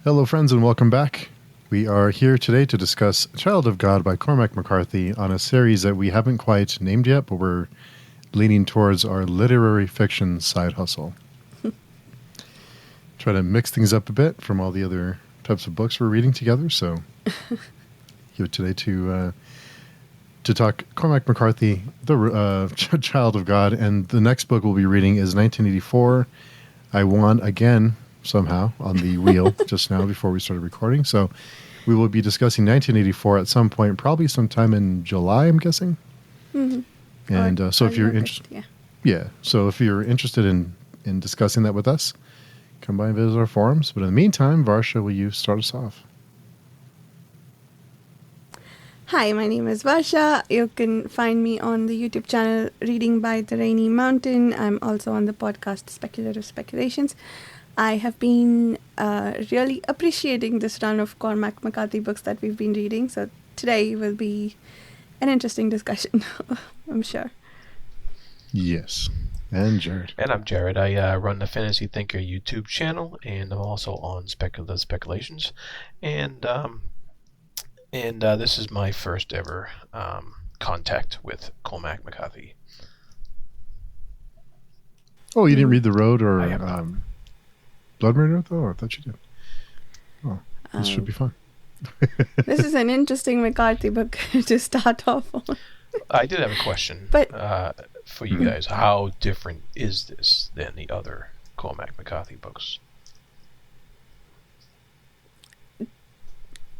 Hello, friends, and welcome back. We are here today to discuss Child of God by Cormac McCarthy on a series that we haven't quite named yet, but we're leaning towards our literary fiction side hustle. Try to mix things up a bit from all the other types of books we're reading together. So here today to talk Cormac McCarthy, the Child of God, and the next book we'll be reading is 1984. I won again somehow on the wheel just now before we started recording. So we will be discussing 1984 at some point, probably sometime in July, I'm guessing. Mm-hmm. And so if you're interested, so if you're interested in discussing that with us, come by and visit our forums. But in the meantime, Varsha, will you start us off? Hi, my name is Varsha. You can find me on the YouTube channel Reading by the Rainy Mountain. I'm also on the podcast Speculative Speculations. I have been really appreciating this run of Cormac McCarthy books that we've been reading. So today will be an interesting discussion, I'm sure. Yes. And Jarrod. And I'm Jarrod. I run the Fantasy Thinker YouTube channel, and I'm also on Speculative Speculations. And this is my first ever contact with Cormac McCarthy. Oh, you didn't read The Road or Blood Meridian, though? I thought you did. Oh, this should be fun. This is an interesting McCarthy book to start off on. I did have a question for you guys. How different is this than the other Cormac McCarthy books?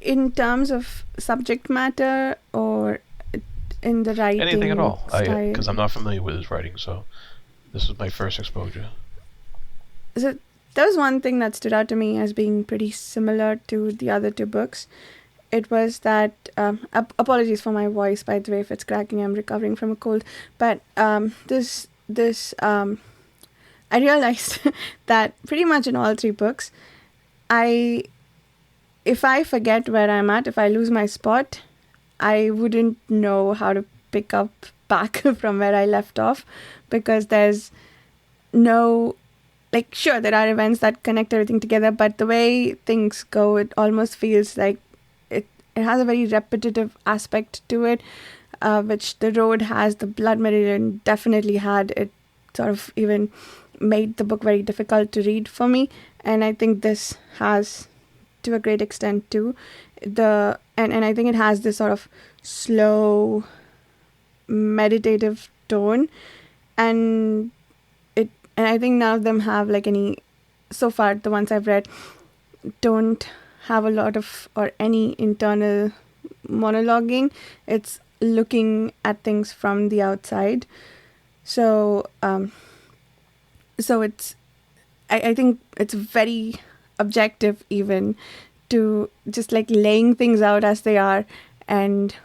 In terms of subject matter or in the writing? Anything at all. Because style? I'm not familiar with his writing, so this was my first exposure. So there was one thing that stood out to me as being pretty similar to the other two books. It was that, apologies for my voice, by the way, if it's cracking, I'm recovering from a cold. But I realized that pretty much in all three books, if I forget where I'm at, if I lose my spot, I wouldn't know how to pick up back from where I left off, because there's no... sure, there are events that connect everything together, but the way things go, it almost feels like it has a very repetitive aspect to it, which The Road has. The Blood Meridian definitely had. It sort of even made the book very difficult to read for me, and I think this has to a great extent too. And I think it has this sort of slow, meditative tone, and I think none of them have so far the ones I've read don't have a lot of or any internal monologuing. It's looking at things from the outside. So it's I think it's very objective even to just laying things out as they are, and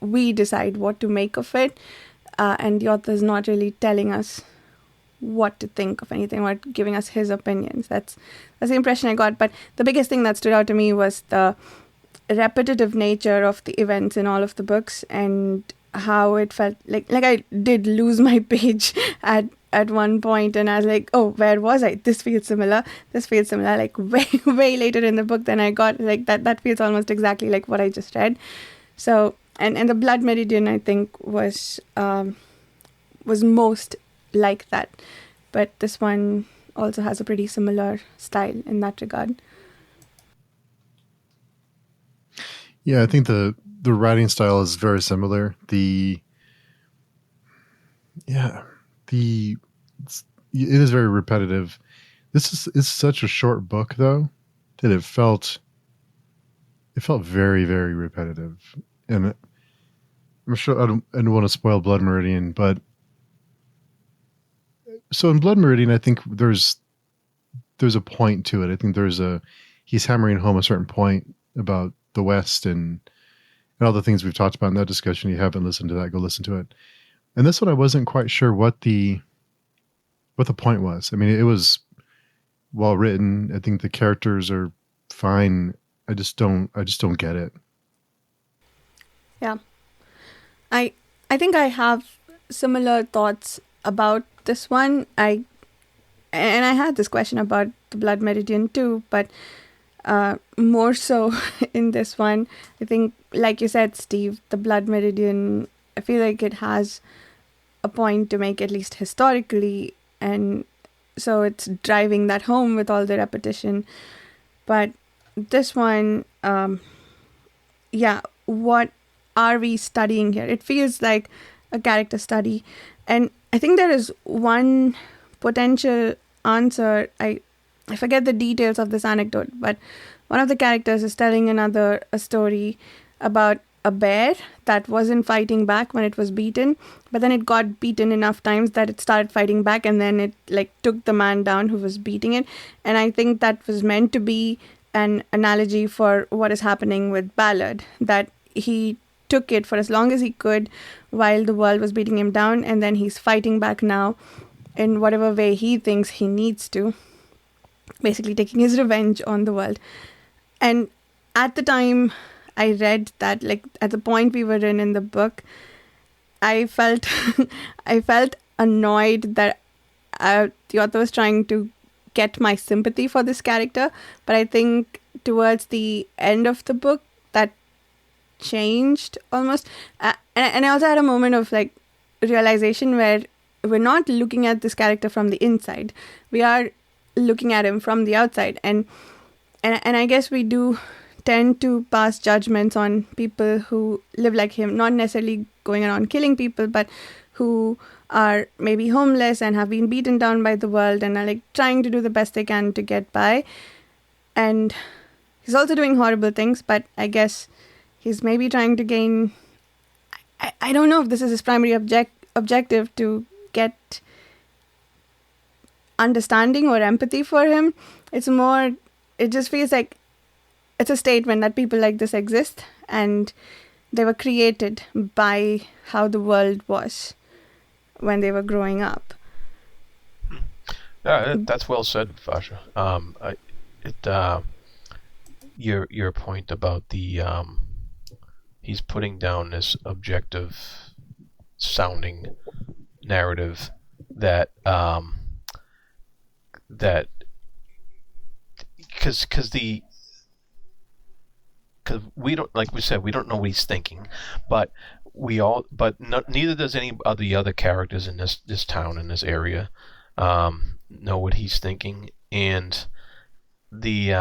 we decide what to make of it, and the author's not really telling us what to think of anything or giving us his opinions. That's the impression I got. But the biggest thing that stood out to me was the repetitive nature of the events in all of the books, and how it felt like I did lose my page at one point, and I was like, oh, where was I? This feels similar. Way later in the book than I got. That feels almost exactly like what I just read. So and the Blood Meridian, I think, was most like that, but this one also has a pretty similar style in that regard. Yeah, I think the writing style is very similar. It is very repetitive. It's such a short book though that it felt very, very repetitive. And I'm sure I don't want to spoil Blood Meridian, but so in Blood Meridian, I think there's a point to it. I think he's hammering home a certain point about the West and all the things we've talked about in that discussion. You haven't listened to that, go listen to it. And this one, I wasn't quite sure what the point was. I mean, it was well written. I think the characters are fine. I just don't get it. Yeah. I think I have similar thoughts about this one. I had this question about the Blood Meridian too, but more so in this one. I think, like you said, Steve, the Blood Meridian, I feel like it has a point to make, at least historically, and so it's driving that home with all the repetition. But this one, what are we studying here? It feels like a character study. And I think there is one potential answer. I forget the details of this anecdote, but one of the characters is telling another a story about a bear that wasn't fighting back when it was beaten, but then it got beaten enough times that it started fighting back, and then it like took the man down who was beating it. And I think that was meant to be an analogy for what is happening with Ballard, that he took it for as long as he could while the world was beating him down, and then he's fighting back now in whatever way he thinks he needs to, basically taking his revenge on the world. And at the time I read that, like at the point we were in the book, I felt I felt annoyed that the author was trying to get my sympathy for this character. But I think towards the end of the book that changed almost. And I also had a moment of like realization where we're not looking at this character from the inside. We are looking at him from the outside. And I guess we do tend to pass judgments on people who live like him, not necessarily going around killing people, but who are maybe homeless and have been beaten down by the world and are like trying to do the best they can to get by. And he's also doing horrible things, but I guess he's maybe trying to gain... I don't know if this is his primary objective, to get understanding or empathy for him. It's more... It just feels like it's a statement that people like this exist and they were created by how the world was when they were growing up. That's well said, Varsha. Your point about the he's putting down this objective sounding narrative that because we don't, like we said, we don't know what he's thinking, but neither does any of the other characters in this town, in this area, know what he's thinking. And the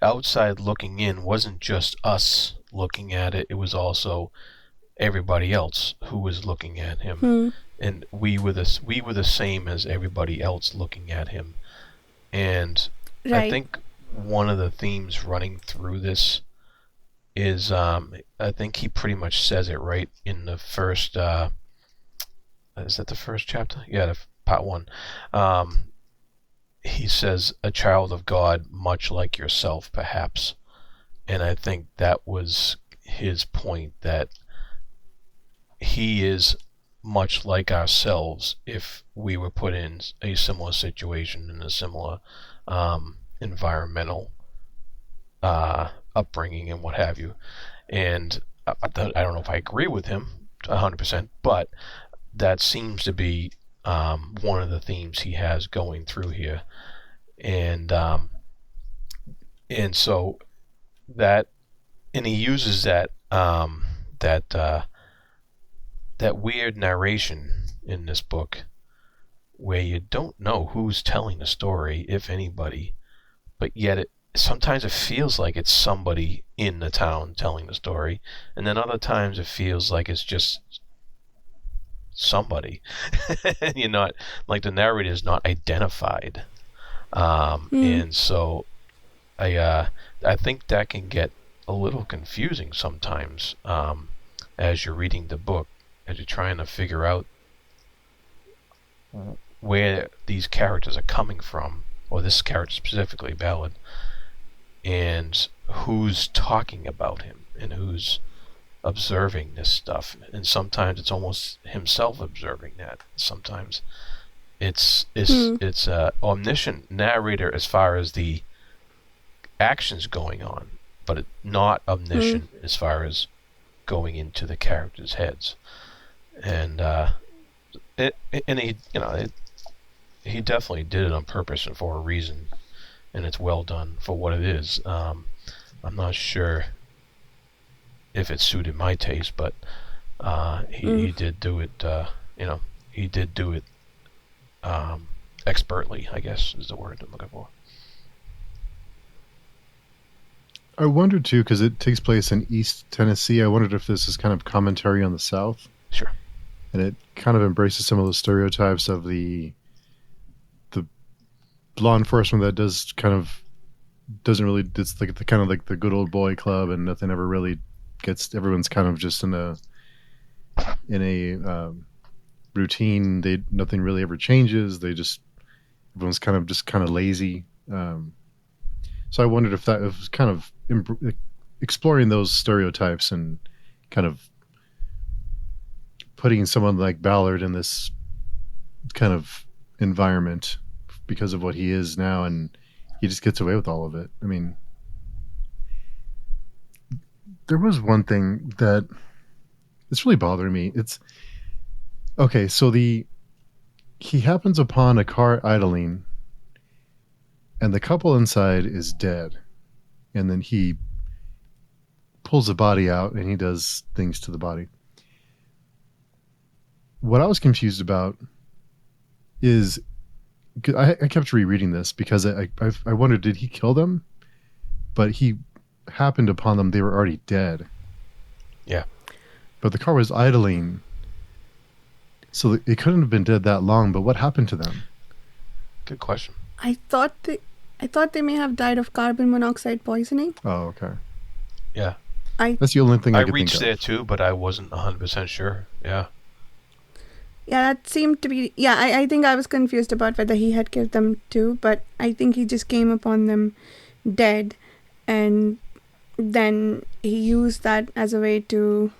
outside looking in wasn't just us looking at it; it was also everybody else who was looking at him, and we were the same as everybody else looking at him. And right. I think one of the themes running through this is, I think he pretty much says it right in the first, is that the first chapter? Yeah, part 1. He says, a child of God, much like yourself, perhaps. And I think that was his point, that he is much like ourselves if we were put in a similar situation, in a similar environmental upbringing and what have you. And I don't know if I agree with him 100%, but that seems to be one of the themes he has going through here. And so that, and he uses that that weird narration in this book where you don't know who's telling the story, if anybody, but yet sometimes it feels like it's somebody in the town telling the story, and then other times it feels like it's just somebody. You're not, like, the narrator is not identified. And so I think that can get a little confusing sometimes as you're reading the book, as you're trying to figure out where these characters are coming from, or this character specifically, Ballard, and who's talking about him and who's observing this stuff. And sometimes it's almost himself observing that. Sometimes it's a omniscient narrator as far as the actions going on, but not omniscient as far as going into the characters' heads. And he definitely did it on purpose and for a reason. and it's well done for what it is. I'm not sure if it suited my taste, but he did do it. He did do it expertly, I guess is the word I'm looking for. I wondered too, because it takes place in East Tennessee. I wondered if this is kind of commentary on the South. Sure. And it kind of embraces some of those stereotypes of the law enforcement that doesn't really, it's like the kind of like the good old boy club, and nothing ever really gets, everyone's kind of just in a routine. Nothing really ever changes. Everyone's kind of lazy. So I wondered if that was kind of exploring those stereotypes and kind of putting someone like Ballard in this kind of environment because of what he is now, and he just gets away with all of it. I mean, there was one thing that it's really bothering me. It's okay. So he happens upon a car idling, and the couple inside is dead. And then he pulls the body out and he does things to the body. What I was confused about is, I kept rereading this because I wondered, did he kill them? But he happened upon them. They were already dead. Yeah. But the car was idling. So it couldn't have been dead that long. But what happened to them? Good question. I thought they may have died of carbon monoxide poisoning. Oh, okay. Yeah. That's the only thing I could think reached of. there too, but I wasn't 100% sure. Yeah. Yeah, that seemed to be... Yeah, I think I was confused about whether he had killed them too, but I think he just came upon them dead, and then he used that as a way to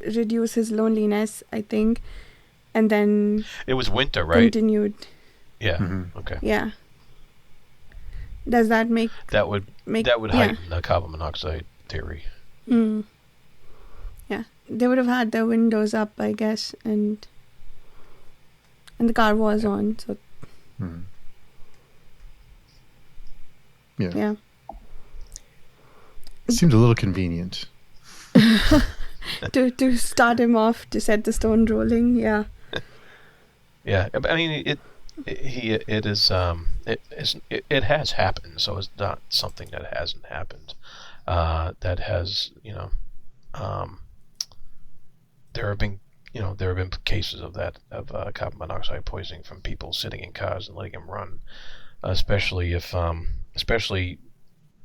reduce his loneliness, I think, and then... It was winter, right? Continued. Yeah. Mm-hmm. Okay. Yeah. Does that make... That would heighten the carbon monoxide theory. Mm. Yeah. They would have had their windows up, I guess, and the car was on, so... Mm-hmm. Yeah. Yeah. It seemed a little convenient. to start him off, to set the stone rolling, yeah. Yeah, I mean, it has happened, so it's not something that hasn't happened. That has, there have been cases of that, of carbon monoxide poisoning from people sitting in cars and letting them run, especially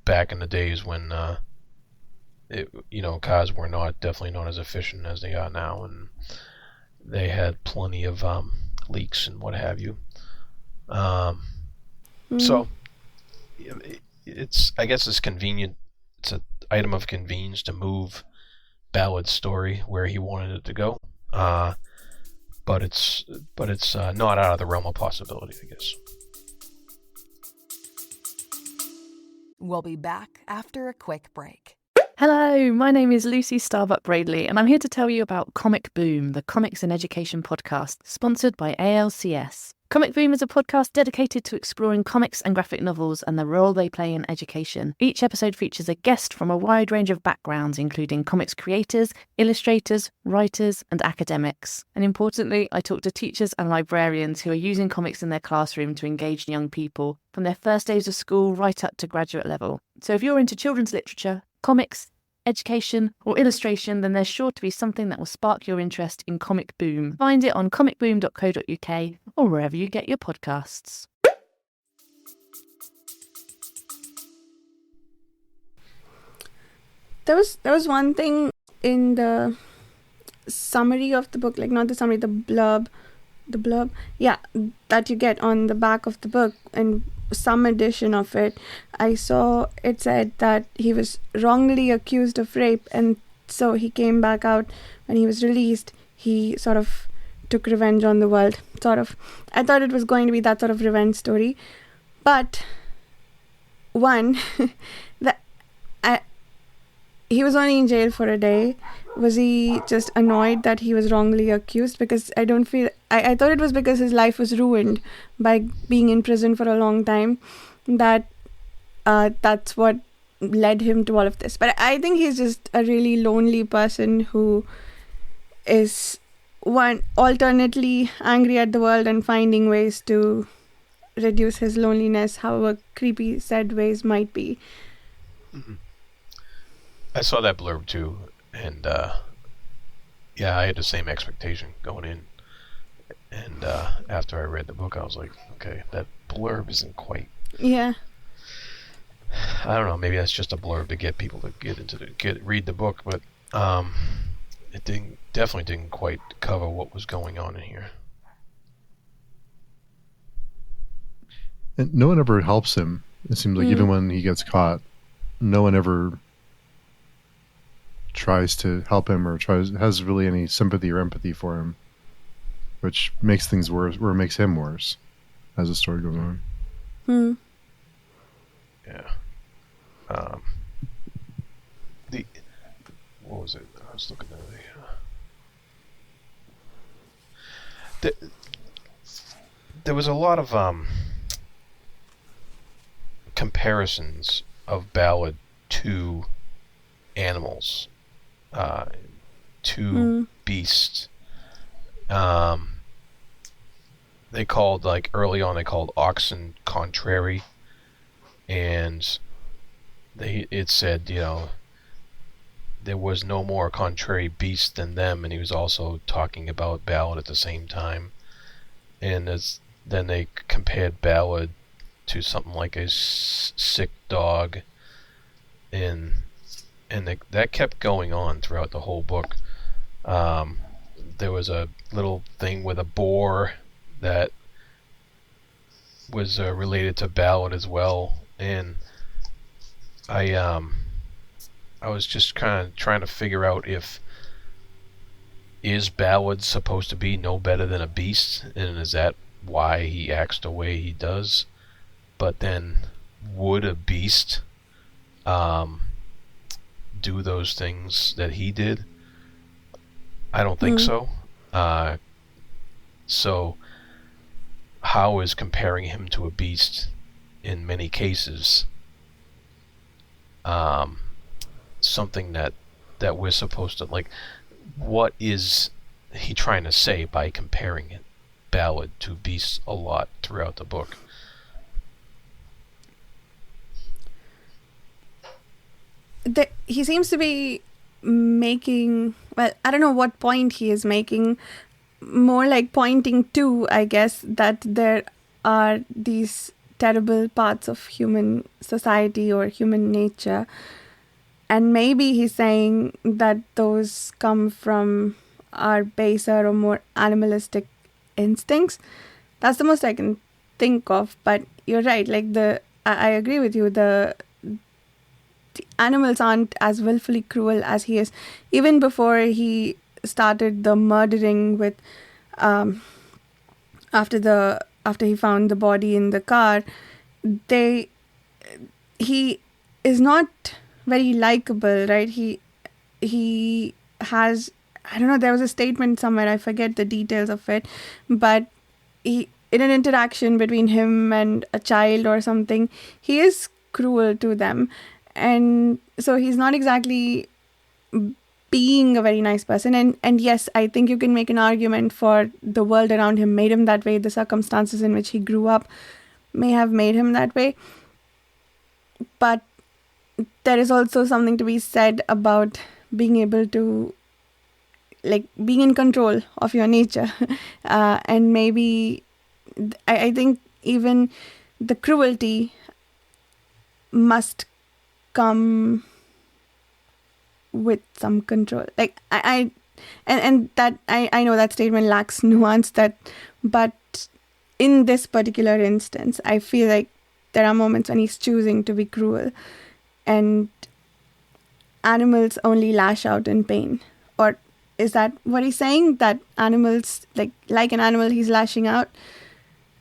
back in the days when cars were definitely not as efficient as they are now, and they had plenty of leaks and what have you. So I guess it's convenient. It's an item of convenience to move Ballard's story where he wanted it to go, but it's not out of the realm of possibility, I guess. We'll be back after a quick break. Hello, my name is Lucy Starbuck Bradley, and I'm here to tell you about Comic Boom, the Comics and Education podcast, sponsored by ALCS. Comic Boom is a podcast dedicated to exploring comics and graphic novels and the role they play in education. Each episode features a guest from a wide range of backgrounds, including comics creators, illustrators, writers, and academics. And importantly, I talk to teachers and librarians who are using comics in their classroom to engage young people, from their first days of school right up to graduate level. So if you're into children's literature, comics, education, or illustration, then there's sure to be something that will spark your interest in Comic Boom. Find it on comicboom.co.uk or wherever you get your podcasts. There was one thing in the summary of the book, like not the summary, the blurb, yeah, that you get on the back of the book, and some edition of it, I saw it said that he was wrongly accused of rape, and so he came back out when he was released. He sort of took revenge on the world, sort of. I thought it was going to be that sort of revenge story, but one, he was only in jail for a day. Was he just annoyed that he was wrongly accused? Because I thought it was because his life was ruined by being in prison for a long time. that that's what led him to all of this. But I think he's just a really lonely person who is alternately angry at the world and finding ways to reduce his loneliness, however creepy said ways might be. Mm-hmm. I saw that blurb too, and yeah, I had the same expectation going in. And after I read the book, I was like, okay, that blurb isn't quite. Yeah. I don't know. Maybe that's just a blurb to get people to read the book, but it definitely didn't quite cover what was going on in here. And no one ever helps him. It seems like even when he gets caught, no one ever tries to help him or has really any sympathy or empathy for him, which makes things worse, or makes him worse as the story goes on. Yeah. What was it? I was looking at there was a lot of comparisons of Ballard to animals, to beasts. They called, like, early on, they called oxen contrary, and it said, you know, there was no more contrary beast than them, and he was also talking about Ballard at the same time. And then they compared Ballard to something like a sick dog, and that kept going on throughout the whole book. There was a little thing with a boar that was related to Ballard as well, and I was just kind of trying to figure out is Ballard supposed to be no better than a beast, and is that why he acts the way he does? But then, would a beast do those things that he did? I don't think so. So, how is comparing him to a beast in many cases something that we're supposed to, like, what is he trying to say by comparing Ballard to beasts a lot throughout the book? He seems to be making, well, I don't know what point he is making, more like pointing to, I guess, that there are these terrible parts of human society or human nature. And maybe he's saying that those come from our baser or more animalistic instincts. That's the most I can think of. But you're right. Like, I agree with you. The animals aren't as willfully cruel as he is. Even before he started the murdering with, after he found the body in the car, he is not very likable, right? He has, I don't know, there was a statement somewhere, I forget the details of it, but in an interaction between him and a child or something, he is cruel to them. And so he's not exactly being a very nice person. And yes, I think you can make an argument for the world around him made him that way. The circumstances in which he grew up may have made him that way. But there is also something to be said about being able to, like, being in control of your nature. And maybe, I think even the cruelty must come with some control. Like, I know that statement lacks nuance, but in this particular instance, I feel like there are moments when he's choosing to be cruel, and animals only lash out in pain. Or is that what he's saying? That animals, like an animal, he's lashing out,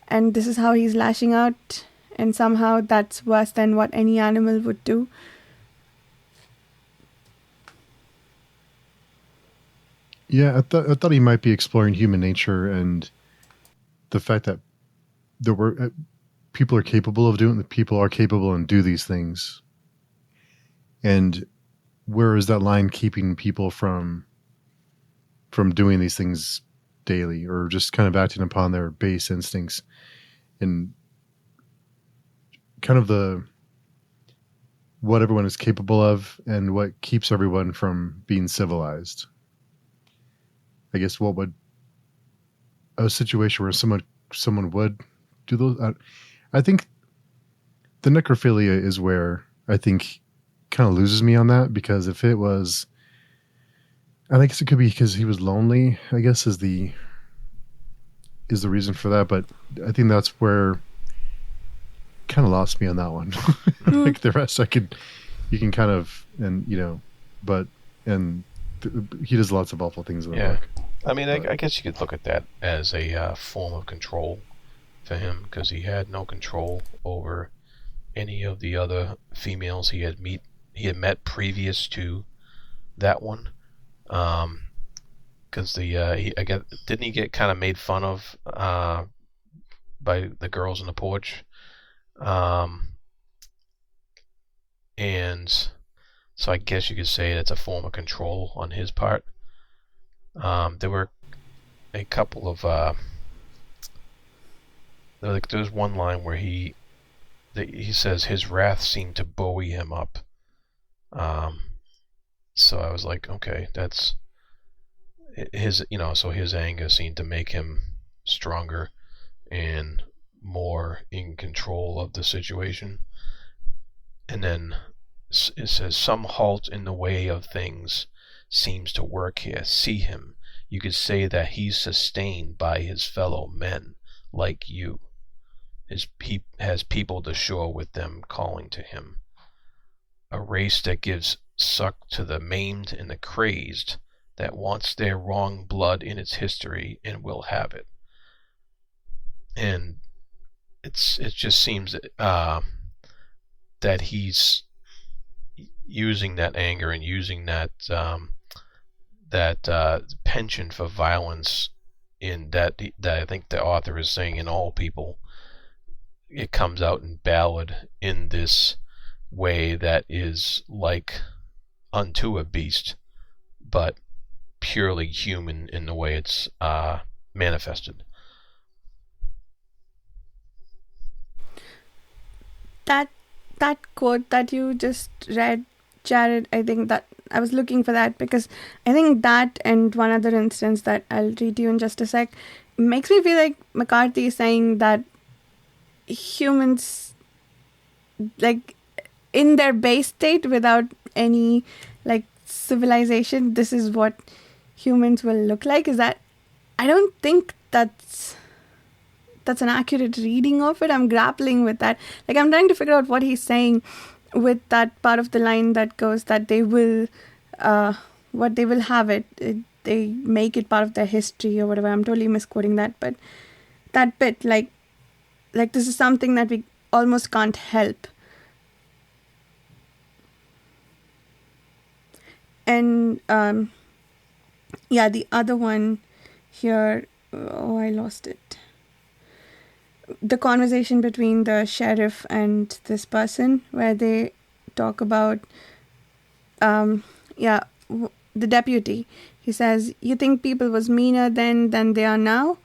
and this is how he's lashing out, and somehow that's worse than what any animal would do. Yeah, I thought he might be exploring human nature and the fact that people are capable of doing, that people are capable and do these things. And where is that line keeping people from doing these things daily, or just kind of acting upon their base instincts, and kind of what everyone is capable of and what keeps everyone from being civilized? I guess what would a situation where someone would do those? I think the necrophilia is where I think kind of loses me on that, because if it was, and I guess it could be because he was lonely, I guess is the reason for that. But I think that's where kind of lost me on that one. Like the rest, you can kind of, and he does lots of awful things in the book. I mean, I guess you could look at that as a form of control for him, because he had no control over any of the other females he had met previous to that one. Because didn't he get kind of made fun of by the girls on the porch? And so I guess you could say that's a form of control on his part. There were a couple of there's one line where he says his wrath seemed to buoy him up. So I was like, okay, that's his, so his anger seemed to make him stronger and more in control of the situation. And then it says, some halt in the way of things seems to work here. See him. You could say that he's sustained by his fellow men like you. He has peopled the shore with them calling to him. A race that gives suck to the maimed and the crazed, that wants their wrong blood in its history and will have it. And it just seems that he's using that anger and using that penchant for violence in that I think the author is saying in all people. It comes out in Ballard in this way that is like unto a beast, but purely human in the way it's manifested. That quote that you just read, Jarrod, I think that I was looking for that, because I think that and one other instance that I'll read you in just a sec makes me feel like McCarthy is saying that humans, like in their base state without any like civilization, this is what humans will look like. Is that, I don't think that's an accurate reading of it. I'm grappling with that. Like, I'm trying to figure out what he's saying with that part of the line that goes that they will what they will have it, they make it part of their history or whatever. I'm totally misquoting that, but that bit, like this is something that we almost can't help. And the other one here, I lost it. The conversation between the sheriff and this person, where they talk about the deputy. He says, "You think people was meaner then than they are now?"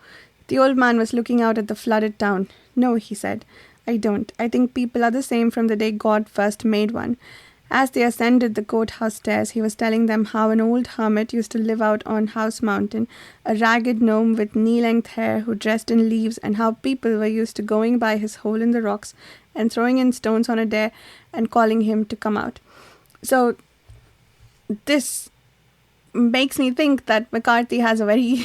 The old man was looking out at the flooded town. "No," he said, "I don't. I think people are the same from the day God first made one." As they ascended the courthouse stairs, he was telling them how an old hermit used to live out on House Mountain, a ragged gnome with knee-length hair who dressed in leaves, and how people were used to going by his hole in the rocks and throwing in stones on a dare and calling him to come out. So this makes me think that McCarthy has a very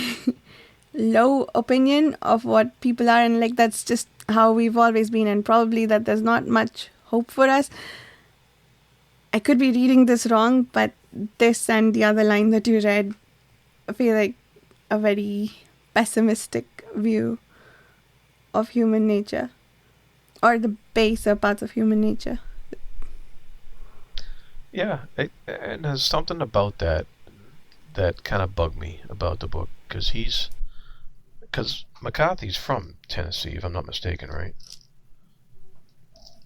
low opinion of what people are, and like that's just how we've always been, and probably that there's not much hope for us. I could be reading this wrong, but this and the other line that you read, I feel like a very pessimistic view of human nature, or the baser parts of human nature. Yeah, and there's something about that kind of bugged me about the book, because McCarthy's from Tennessee, if I'm not mistaken, right?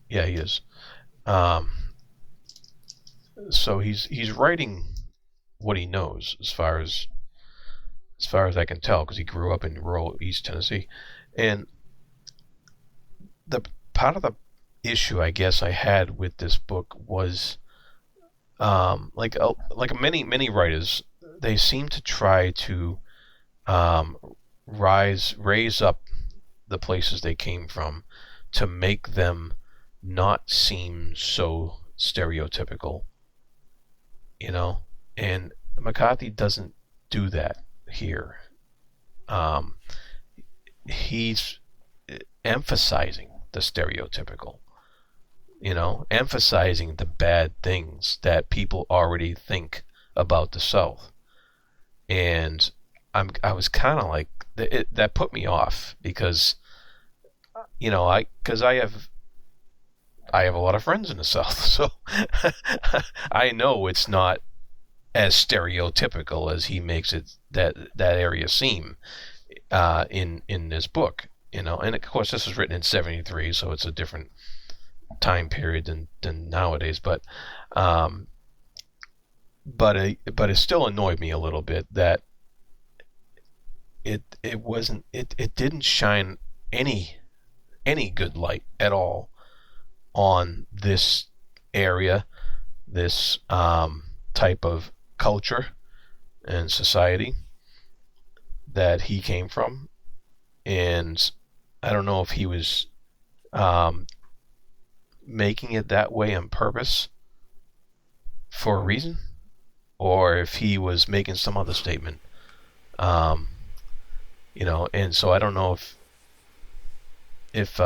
Yeah, he is. So he's writing what he knows, as far as I can tell, because he grew up in rural East Tennessee, and the part of the issue I guess I had with this book was, like many writers, they seem to try to raise up the places they came from to make them not seem so stereotypical, and McCarthy doesn't do that here. He's emphasizing the stereotypical, emphasizing the bad things that people already think about the South. And I was kind of like, that put me off, because I have a lot of friends in the South, so I know it's not as stereotypical as he makes it that area seem in this book, and of course this was written in 73, so it's a different time period than nowadays, but it still annoyed me a little bit that it didn't shine any good light at all on this area, this type of culture and society that he came from. And I don't know if he was making it that way on purpose for a reason, or if he was making some other statement. And so I don't know if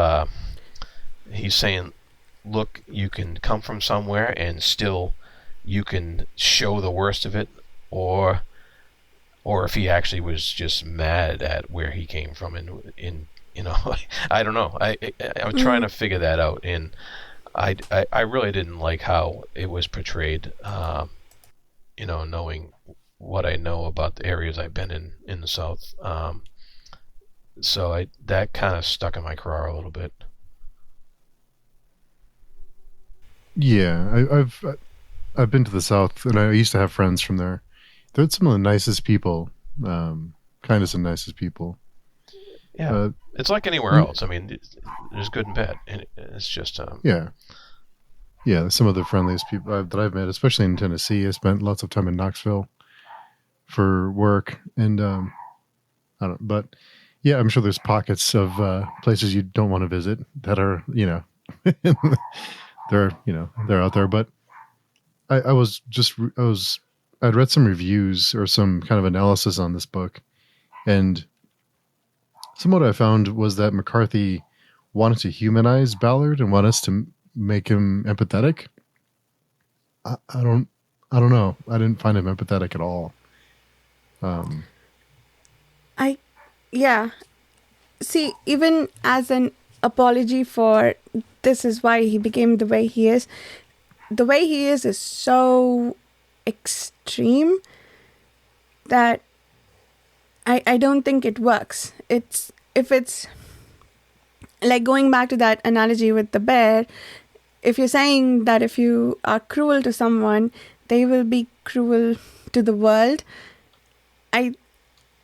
he's saying, look, you can come from somewhere and still you can show the worst of it, or if he actually was just mad at where he came from, and I don't know. I'm trying to figure that out, and I really didn't like how it was portrayed, knowing what I know about the areas I've been in the South. So that kind of stuck in my craw a little bit. Yeah, I've been to the South, and I used to have friends from there. They're some of the nicest people, kindest and nicest people. Yeah, it's like anywhere else. I mean, there's good and bad, and it's just yeah. Some of the friendliest people that I've met, especially in Tennessee. I spent lots of time in Knoxville for work, and I don't. But yeah, I'm sure there's pockets of places you don't want to visit that are, they're out there. But I'd read some reviews or some kind of analysis on this book, and what I found was that McCarthy wanted to humanize Ballard and want us to make him empathetic. I don't know. I didn't find him empathetic at all. See, even as an apology for this is why he became the way he is so extreme that I don't think it works. If it's like going back to that analogy with the bear, if you're saying that if you are cruel to someone, they will be cruel to the world, I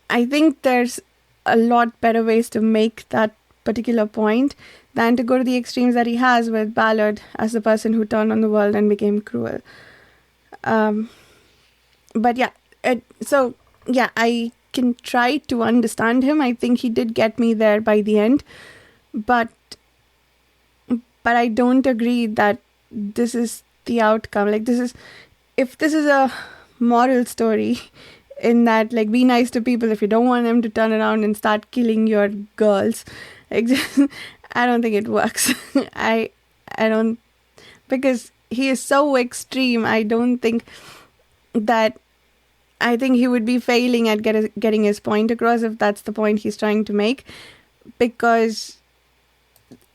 think there's a lot better ways to make that particular point than to go to the extremes that he has with Ballard as the person who turned on the world and became cruel. But yeah, I can try to understand him. I think he did get me there by the end, but I don't agree that this is the outcome. Like, if this is a moral story, in that, like, be nice to people if you don't want them to turn around and start killing your girls. Like, I don't think it works. I don't, because he is so extreme. I think he would be failing at getting his point across if that's the point he's trying to make, because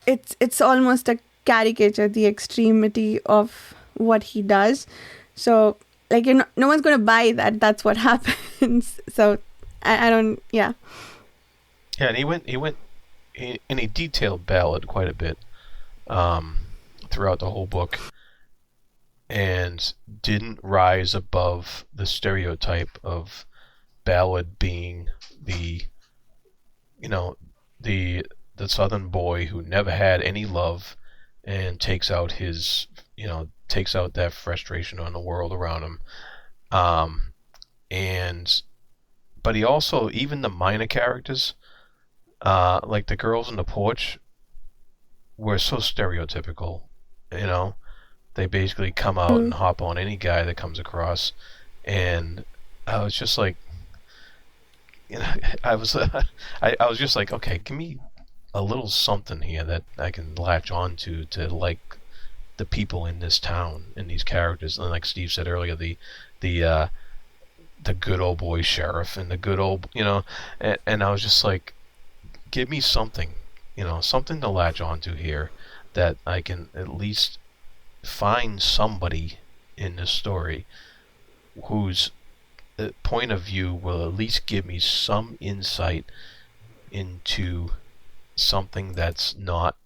it's almost a caricature, the extremity of what he does. So, like, no one's going to buy that. That's what happens. So, I don't, yeah. Yeah, and he went, and he detailed Ballard quite a bit. throughout the whole book, and didn't rise above the stereotype of Ballard being the southern boy who never had any love and takes out that frustration on the world around him. But he also, even the minor characters, like the girls on the porch, were so stereotypical. They basically come out and hop on any guy that comes across, and I was just like, I was just like, okay, give me a little something here that I can latch on to like the people in this town and these characters. And like Steve said earlier, the good old boy sheriff and the good old, and I was just like, give me something, something to latch onto here that I can at least find somebody in this story whose point of view will at least give me some insight into something that's not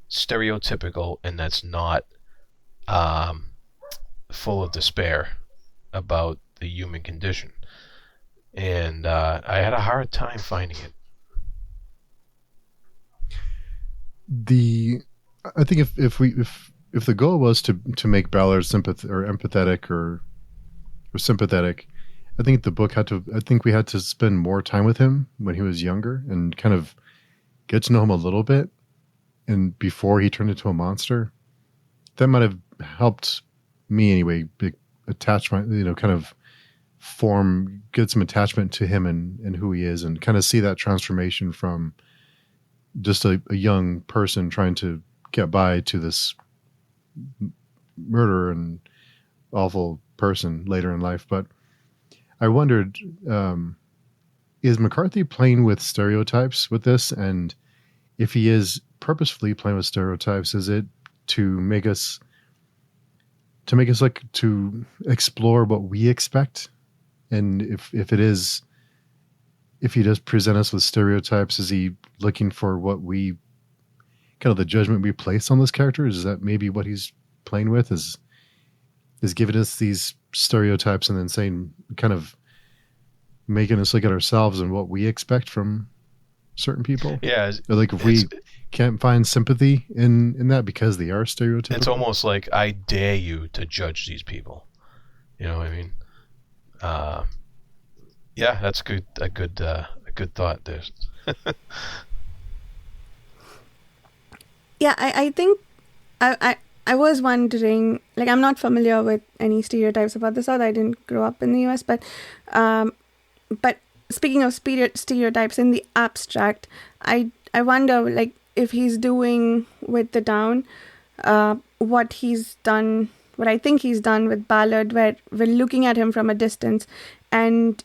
stereotypical and that's not full of despair about the human condition. And I had a hard time finding it. I think if the goal was to make Ballard empathetic or sympathetic, I think we had to spend more time with him when he was younger and kind of get to know him a little bit, and before he turned into a monster. That might have helped me anyway, attach my, kind of get some attachment to him and who he is, and kind of see that transformation from just a young person trying to get by to this murderer and awful person later in life. But I wondered, is McCarthy playing with stereotypes with this? And if he is purposefully playing with stereotypes, is it to make us like to explore what we expect? And if he does present us with stereotypes, is he looking for what we kind of the judgment we place on this character? Is that maybe what he's playing with? Is giving us these stereotypes and then saying, kind of making us look at ourselves and what we expect from certain people? Yeah. Or like if we can't find sympathy in that because they are stereotypical. It's almost like I dare you to judge these people. You know what I mean? Yeah, that's a good thought there. Yeah, I think I was wondering, like, I'm not familiar with any stereotypes about the South. I didn't grow up in the US, but speaking of stereotypes in the abstract, I wonder, like, if he's doing with the town what I think he's done with Ballard, where we're looking at him from a distance, and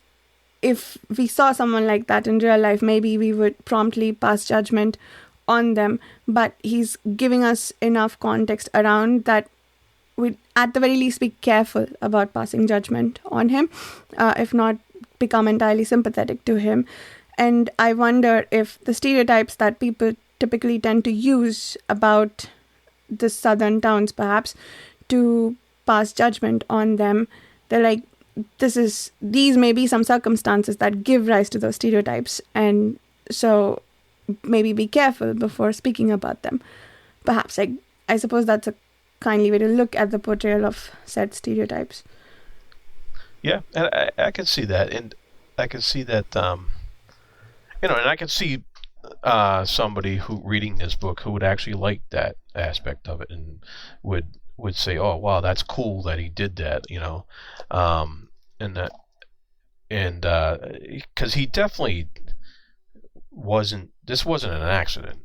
if we saw someone like that in real life, maybe we would promptly pass judgment on them, but he's giving us enough context around that we'd at the very least be careful about passing judgment on him, if not become entirely sympathetic to him. And I wonder if the stereotypes that people typically tend to use about the southern towns, perhaps, to pass judgment on them, they're like, these may be some circumstances that give rise to those stereotypes, and so maybe be careful before speaking about them. Perhaps, I suppose that's a kindly way to look at the portrayal of said stereotypes. Yeah, and I can see that, and I can see that, and I can see somebody who reading this book who would actually like that aspect of it and would say, "Oh, wow, that's cool that he did that," and because he definitely wasn't. This wasn't an accident,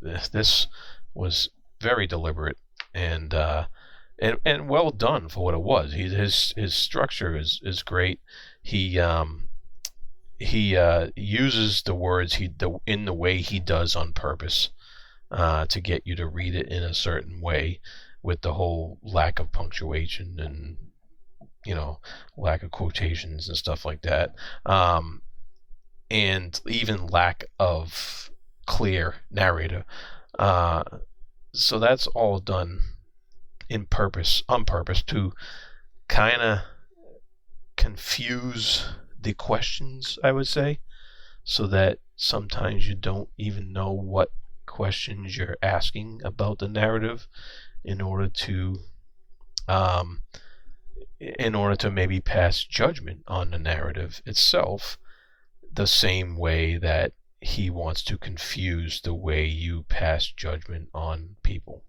This was very deliberate and well done for what it was. His structure is great. He uses the words in the way he does on purpose to get you to read it in a certain way, with the whole lack of punctuation and lack of quotations and stuff like that, and even lack of clear narrator. So that's all done on purpose, to kind of confuse the questions, I would say, so that sometimes you don't even know what questions you're asking about the narrative in order to maybe pass judgment on the narrative itself, the same way that he wants to confuse the way you pass judgment on people.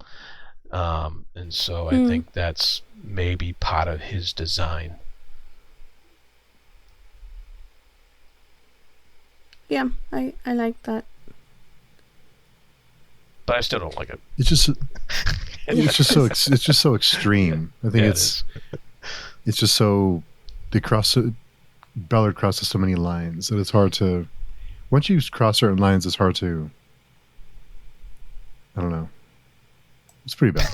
And so I think that's maybe part of his design. Yeah, I like that. But I still don't like it. It's just so extreme. I think it's just so Ballard crosses so many lines that it's hard to, once you cross certain lines, it's hard to, I don't know. It's pretty bad.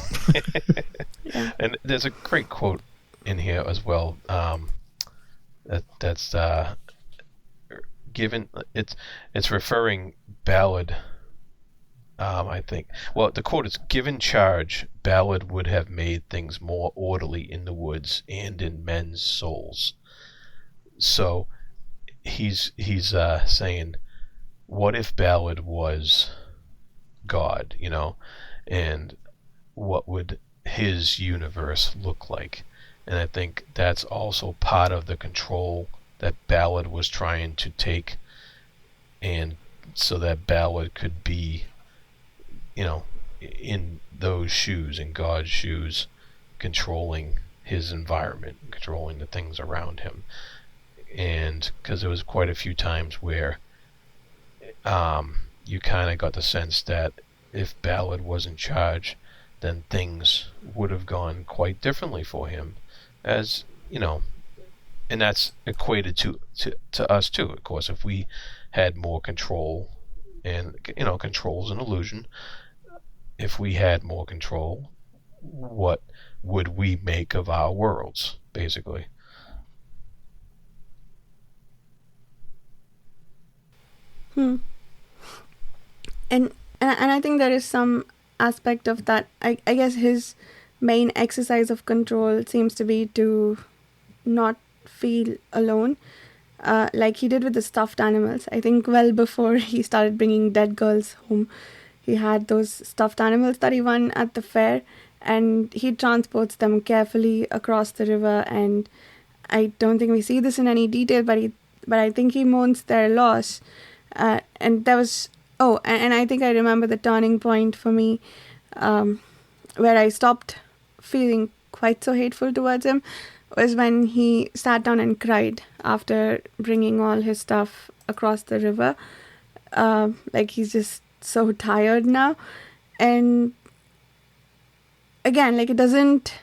Yeah. And there's a great quote in here as well. That's given, it's referring Ballard. I think. Well, the quote is, "Given charge, Ballard would have made things more orderly in the woods and in men's souls." So he's saying, what if Ballard was God, and what would his universe look like? And I think that's also part of the control that Ballard was trying to take, and so that Ballard could be, in those shoes, in God's shoes, controlling his environment, controlling the things around him. And because there was quite a few times where you kind of got the sense that if Ballard was in charge, then things would have gone quite differently for him, as and that's equated to us too. Of course, if we had more control, and control's an illusion. If we had more control, what would we make of our worlds, basically? And I think there is some aspect of that. I guess his main exercise of control seems to be to not feel alone, like he did with the stuffed animals. I think well before he started bringing dead girls home, he had those stuffed animals that he won at the fair, and he transports them carefully across the river. And I don't think we see this in any detail, but I think he mourns their loss. And there was and I think I remember the turning point for me, where I stopped feeling quite so hateful towards him, was when he sat down and cried after bringing all his stuff across the river. Like he's just so tired now. And again, like, it doesn't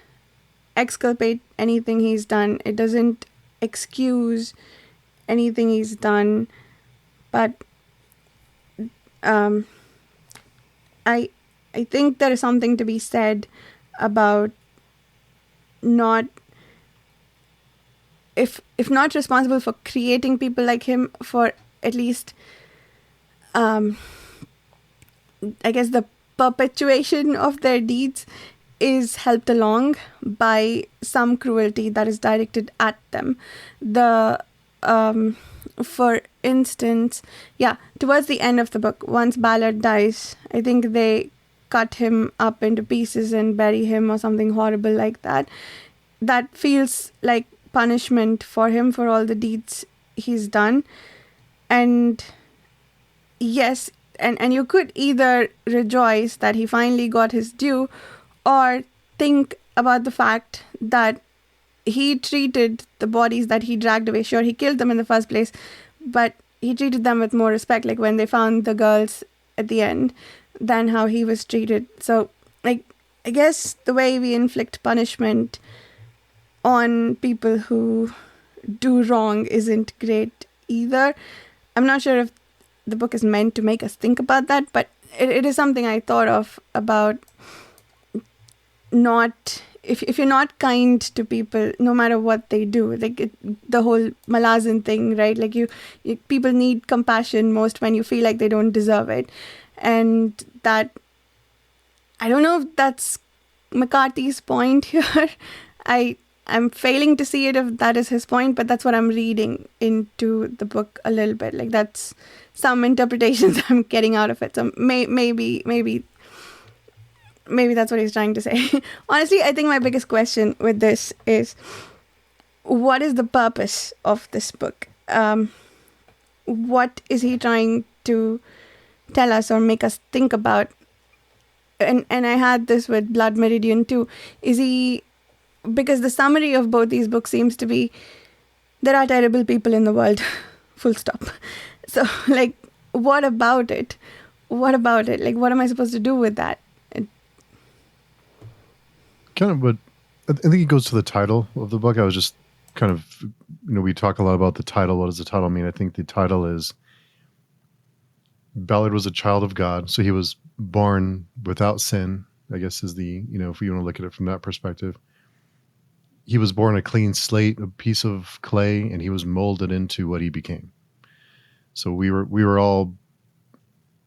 exculpate anything he's done. It doesn't excuse anything he's done. But I think there is something to be said about not, if not responsible for creating people like him, for at least I guess the perpetuation of their deeds is helped along by some cruelty that is directed at them. For instance, towards the end of the book, once Ballard dies, I think they cut him up into pieces and bury him or something horrible like that. That feels like punishment for him for all the deeds he's done. And yes, and you could either rejoice that he finally got his due, or think about the fact that he treated the bodies that he dragged away. Sure, he killed them in the first place, but he treated them with more respect, like when they found the girls at the end, than how he was treated. So, like, I guess the way we inflict punishment on people who do wrong isn't great either. I'm not sure if the book is meant to make us think about that, but it is something I thought of about not... If you're not kind to people, no matter what they do, like the whole Malazan thing, right? Like you people need compassion most when you feel like they don't deserve it. And that, I don't know if that's McCarthy's point here. I'm failing to see it if that is his point, but that's what I'm reading into the book a little bit. Like, that's some interpretations I'm getting out of it. So maybe that's what he's trying to say. Honestly, I think my biggest question with this is, what is the purpose of this book? What is he trying to tell us or make us think about? And I had this with Blood Meridian too. Because the summary of both these books seems to be, there are terrible people in the world, full stop. So, like, what about it? Like, what am I supposed to do with that? Kind of, but I think it goes to the title of the book. I was just kind of, we talk a lot about the title. What does the title mean? I think the title is, Ballard was a child of God, so he was born without sin, I guess is the, if you want to look at it from that perspective. He was born a clean slate, a piece of clay, and he was molded into what he became. So we were all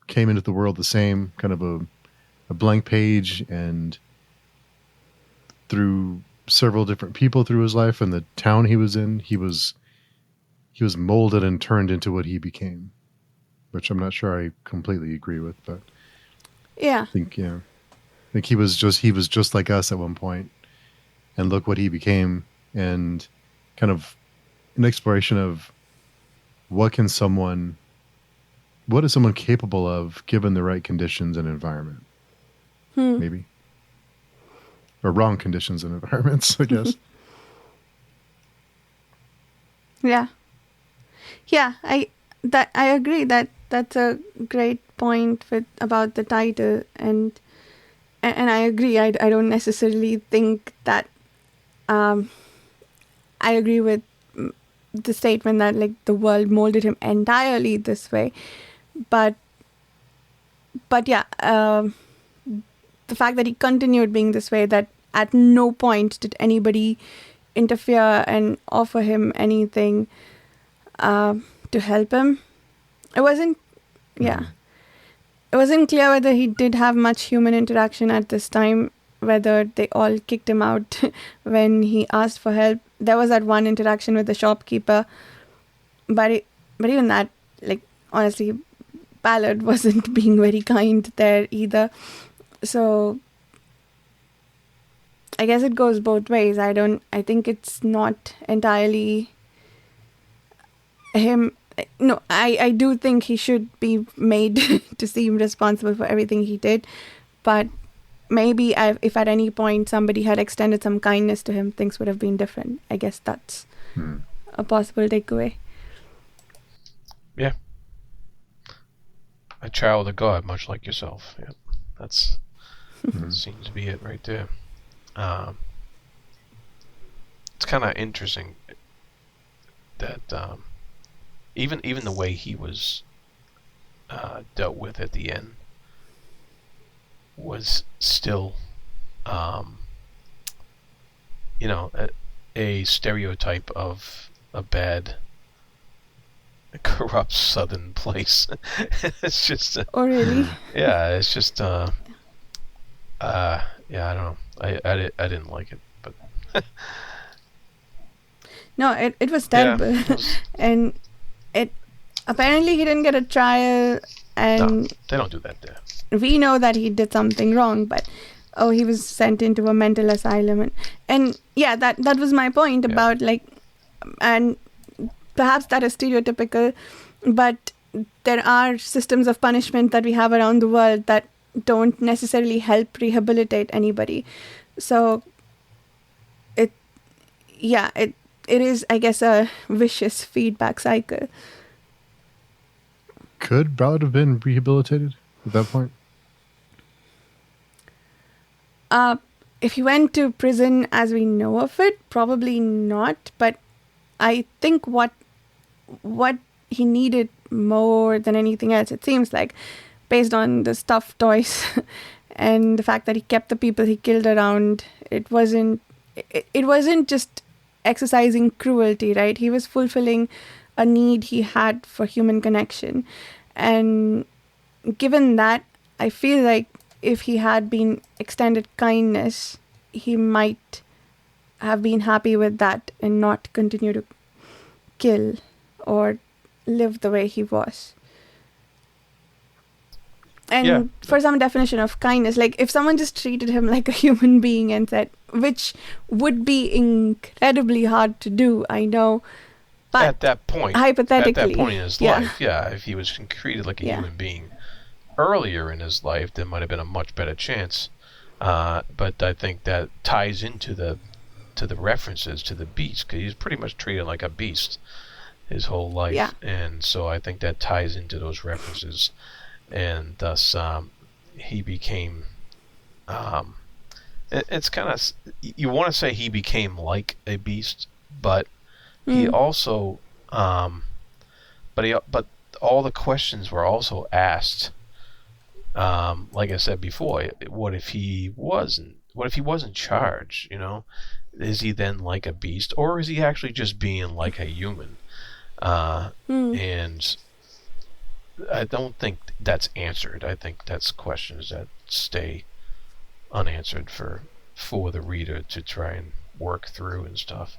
came into the world the same, kind of a blank page, and through several different people through his life and the town he was in, he was molded and turned into what he became, which I'm not sure I completely agree with, but yeah, I think he was just like us at one point. And look what he became, and kind of an exploration of what is someone capable of given the right conditions and environment, maybe, or wrong conditions and environments, I guess. Yeah. I agree that's a great point about the title, and I agree. I don't necessarily think that. I agree with the statement that, like, the world molded him entirely this way, but yeah, the fact that he continued being this way, that at no point did anybody interfere and offer him anything to help him. It wasn't clear whether he did have much human interaction at this time, whether they all kicked him out when he asked for help. There was that one interaction with the shopkeeper, but even that, like, honestly, Ballard wasn't being very kind there either. So I guess it goes both ways. I think it's not entirely him. No, I do think he should be made to seem responsible for everything he did, but maybe if at any point somebody had extended some kindness to him, things would have been different. I guess that's a possible takeaway. Yeah. A child of God, much like yourself. Yeah. That seems to be it right there. It's kind of interesting that even the way he was dealt with at the end was still, a stereotype of a bad, corrupt southern place. It's just... oh, really? Yeah, it's just... I don't know. I didn't like it, but... No, it was terrible. Yeah, and apparently he didn't get a trial, and... No, they don't do that there. We know that he did something wrong, but he was sent into a mental asylum, and yeah, that was my point about, like, and perhaps that is stereotypical, but there are systems of punishment that we have around the world that don't necessarily help rehabilitate anybody. So it is, I guess, a vicious feedback cycle. Could Ballard have been rehabilitated at that point? If he went to prison as we know of it, probably not. But I think what he needed more than anything else, it seems like, based on the stuffed toys and the fact that he kept the people he killed around, it wasn't just exercising cruelty, right? He was fulfilling a need he had for human connection. And given that, I feel like if he had been extended kindness, he might have been happy with that and not continue to kill or live the way he was. And for some definition of kindness, like if someone just treated him like a human being and said, which would be incredibly hard to do, I know, but at that point, hypothetically, in his life, if he was treated like a human being earlier in his life, there might have been a much better chance. But I think that ties into the references to the beast, because he's pretty much treated like a beast his whole life, and so I think that ties into those references, and thus he became. It's kind of, you want to say he became like a beast, but he also, but all the questions were also asked. Like I said before, what if he wasn't charged? You know, is he then like a beast, or is he actually just being like a human? And I don't think that's answered. I think that's questions that stay unanswered for the reader to try and work through and stuff.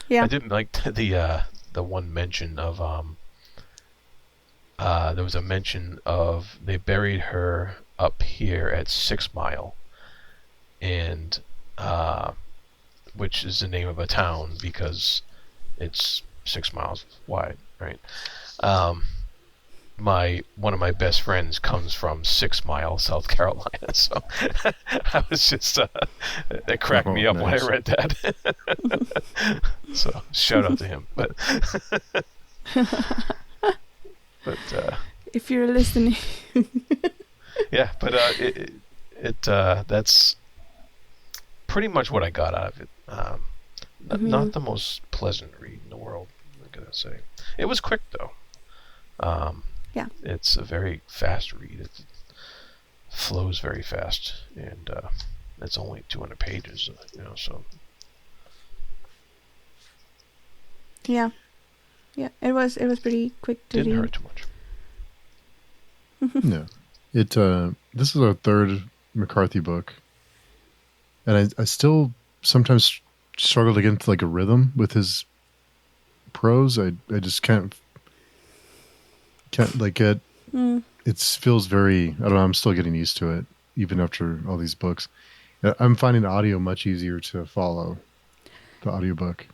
Yeah. I didn't like the one mention of there was a mention of they buried her up here at 6 Mile, and which is the name of a town because it's 6 miles wide, right? One of my best friends comes from 6 Mile, South Carolina, so I was just it cracked me up when I read that. So shout out to him, but if you're listening. Yeah, but that's pretty much what I got out of it. Not the most pleasant read in the world, I gotta say. It was quick though. It's a very fast read. It flows very fast, and it's only 200 pages, so. Yeah, it was pretty quick to read. Didn't hurt too much. No, this is our third McCarthy book, and I still sometimes struggle to get into like a rhythm with his prose. I just can't like get. It feels very. I don't know. I'm still getting used to it, even after all these books. I'm finding audio much easier to follow. The audiobook.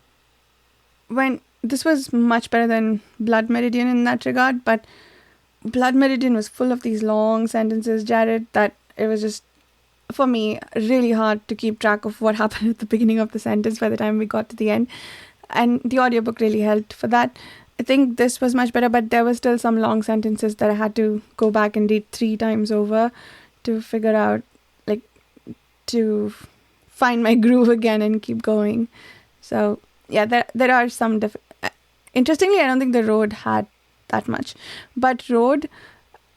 When this was much better than Blood Meridian in that regard, but Blood Meridian was full of these long sentences, Jarrod, that it was just, for me, really hard to keep track of what happened at the beginning of the sentence by the time we got to the end. And the audiobook really helped for that. I think this was much better, but there were still some long sentences that I had to go back and read 3 times over to figure out, like, to find my groove again and keep going. So, yeah, there are some... Interestingly, I don't think the Road had that much. But Road,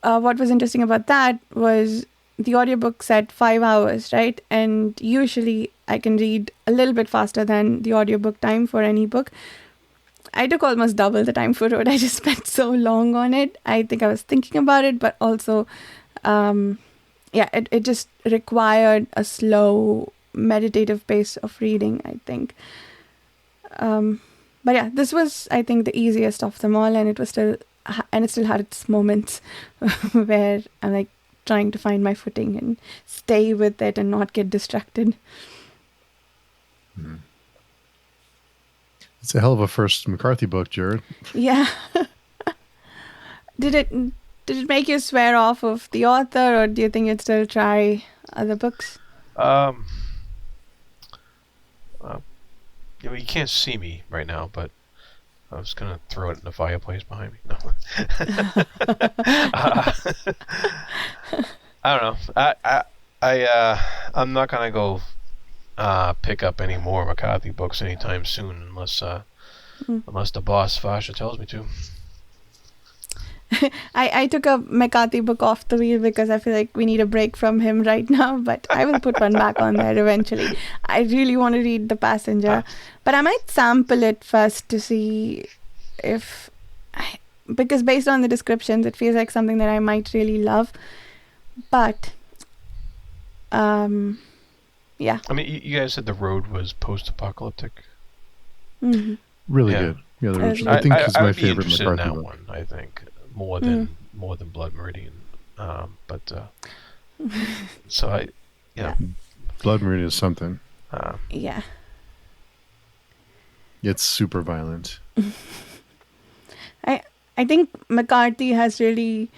what was interesting about that was the audiobook said 5 hours, right? And usually I can read a little bit faster than the audiobook time for any book. I took almost double the time for Road. I just spent so long on it. I think I was thinking about it, but also, it just required a slow, meditative pace of reading, I think. But yeah, this was, I think, the easiest of them all, and it still had its moments where I'm like trying to find my footing and stay with it and not get distracted. Mm. It's a hell of a first McCarthy book, Jarrod. Yeah. Did it make you swear off of the author, or do you think you'd still try other books? You can't see me right now, but I was gonna throw it in the fireplace behind me. No. I don't know. I'm not gonna go pick up any more McCarthy books anytime soon, unless the boss Varsha tells me to. I took a McCarthy book off the wheel because I feel like we need a break from him right now, but I will put one back on there eventually. I really want to read The Passenger, but I might sample it first to see if because based on the descriptions, it feels like something that I might really love. But, yeah. I mean, you guys said The Road was post-apocalyptic. Mm-hmm. Really Yeah. good. Yeah, the original. I I think it's I my would be favorite interested in McCarthy that book. one. I think more than Blood Meridian. So Blood Meridian is something. Yeah. It's super violent. I think McCarthy has really,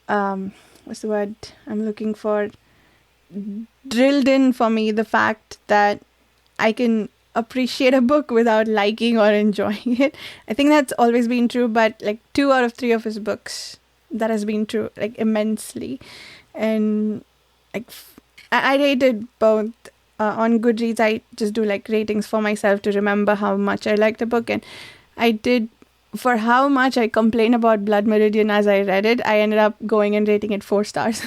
what's the word I'm looking for? Drilled in for me the fact that I can appreciate a book without liking or enjoying it. I think that's always been true, but like 2 out of 3 of his books, that has been true, like immensely. And like I rated both on Goodreads. I just do like ratings for myself to remember how much I liked the book, and I did. For how much I complained about Blood Meridian as I read it, I ended up going and rating it 4 stars.